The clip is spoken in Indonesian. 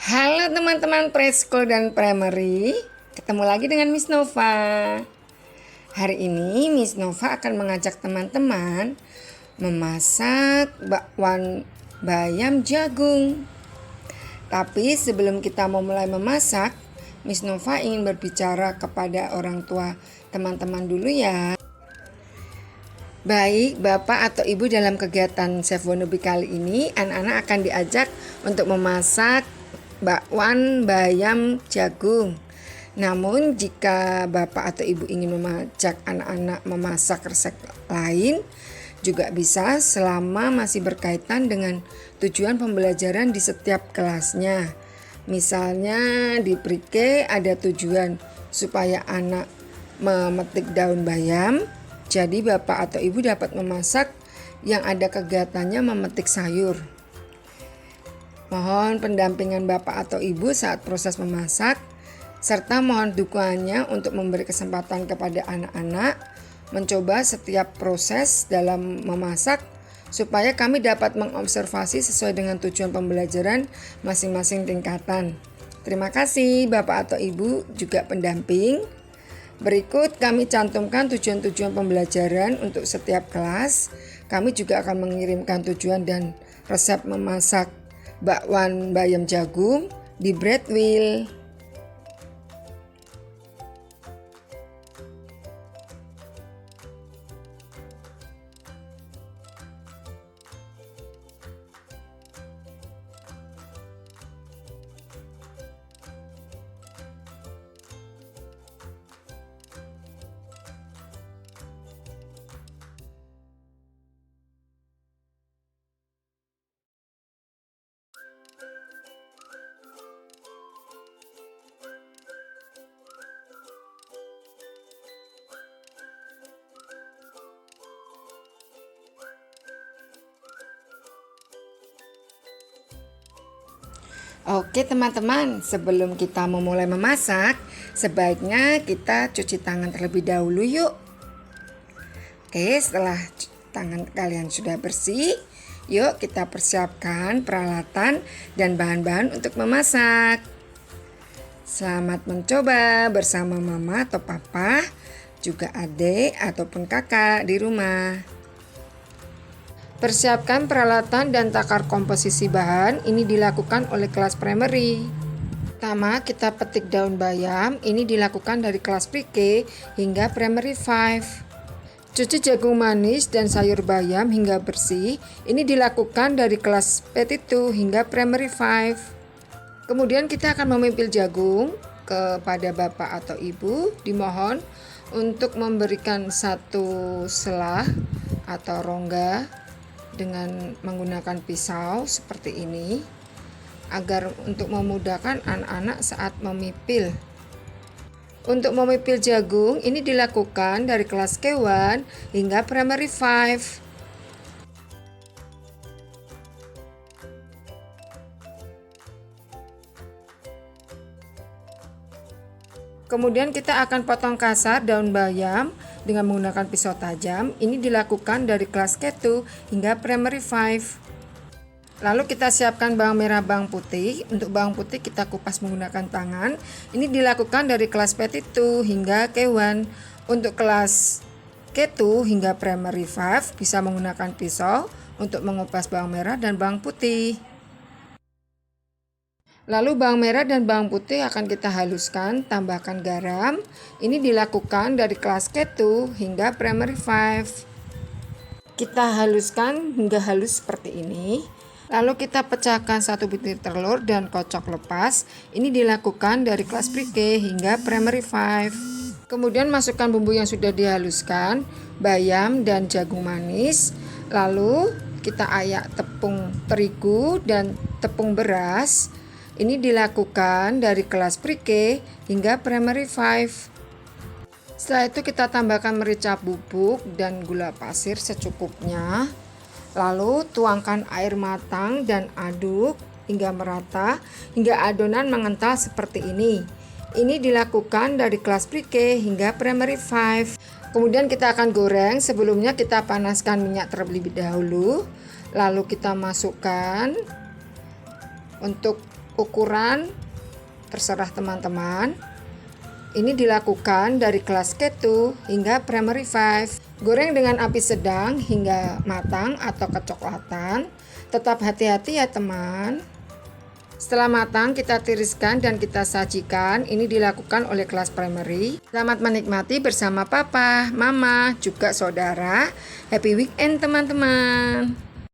Halo teman-teman preschool dan primary, ketemu lagi dengan Miss Nova. Hari ini Miss Nova akan mengajak teman-teman memasak bakwan bayam jagung. Tapi sebelum kita memulai memasak, Miss Nova ingin berbicara kepada orang tua teman-teman dulu ya. Baik, Bapak atau Ibu, dalam kegiatan Chef Wannabe kali ini, anak-anak akan diajak untuk memasak bakwan bayam jagung. Namun jika Bapak atau Ibu ingin mengajak anak-anak memasak resep lain, juga bisa selama masih berkaitan dengan tujuan pembelajaran di setiap kelasnya. Misalnya di pre-K ada tujuan supaya anak memetik daun bayam, jadi Bapak atau Ibu dapat memasak yang ada kegiatannya memetik sayur. Mohon pendampingan Bapak atau Ibu saat proses memasak, serta mohon dukungannya untuk memberi kesempatan kepada anak-anak mencoba setiap proses dalam memasak supaya kami dapat mengobservasi sesuai dengan tujuan pembelajaran masing-masing tingkatan. Terima kasih Bapak atau Ibu juga pendamping. Berikut kami cantumkan tujuan-tujuan pembelajaran untuk setiap kelas. Kami juga akan mengirimkan tujuan dan resep memasak bakwan bayam jagung di bread wheel. Oke teman-teman, sebelum kita memulai memasak, sebaiknya kita cuci tangan terlebih dahulu yuk. Oke, setelah tangan kalian sudah bersih, yuk kita persiapkan peralatan dan bahan-bahan untuk memasak. Selamat mencoba bersama mama atau papa, juga adik ataupun kakak di rumah. Persiapkan peralatan dan takar komposisi bahan. Ini dilakukan oleh kelas primary. Pertama, kita petik daun bayam. Ini dilakukan dari kelas pre-K hingga primary 5. Cuci jagung manis dan sayur bayam hingga bersih. Ini dilakukan dari kelas petit 2 hingga primary 5. Kemudian kita akan memipil jagung. Kepada Bapak atau Ibu dimohon untuk memberikan satu selah atau rongga dengan menggunakan pisau seperti ini, agar untuk memudahkan anak-anak saat memipil. Untuk memipil jagung ini dilakukan dari kelas K1 hingga primary 5. Kemudian kita akan potong kasar daun bayam dengan menggunakan pisau tajam. Ini dilakukan dari kelas K2 hingga primary 5. Lalu kita siapkan bawang merah, bawang putih. Untuk bawang putih kita kupas menggunakan tangan. Ini dilakukan dari kelas petit 2 hingga K1. Untuk kelas K2 hingga primary 5 bisa menggunakan pisau untuk mengupas bawang merah dan bawang putih. Lalu bawang merah dan bawang putih akan kita haluskan, tambahkan garam. Ini dilakukan dari kelas K2 hingga primary 5. Kita haluskan hingga halus seperti ini. Lalu kita pecahkan satu butir telur dan kocok lepas. Ini dilakukan dari kelas pre-K hingga primary 5. Kemudian masukkan bumbu yang sudah dihaluskan, bayam dan jagung manis. Lalu kita ayak tepung terigu dan tepung beras. Ini dilakukan dari kelas pre-K hingga primary 5. Setelah itu kita tambahkan merica bubuk dan gula pasir secukupnya. Lalu tuangkan air matang dan aduk hingga merata, hingga adonan mengental seperti ini. Ini dilakukan dari kelas pre-K hingga primary 5. Kemudian kita akan goreng. Sebelumnya kita panaskan minyak terlebih dahulu. Lalu kita masukkan untuk ukuran terserah teman-teman. Ini dilakukan dari kelas K2 hingga primary 5. Goreng dengan api sedang hingga matang atau kecoklatan. Tetap hati-hati ya teman. Setelah matang kita tiriskan dan kita sajikan. Ini dilakukan oleh kelas primary. Selamat menikmati bersama papa, mama, juga saudara. Happy weekend teman-teman.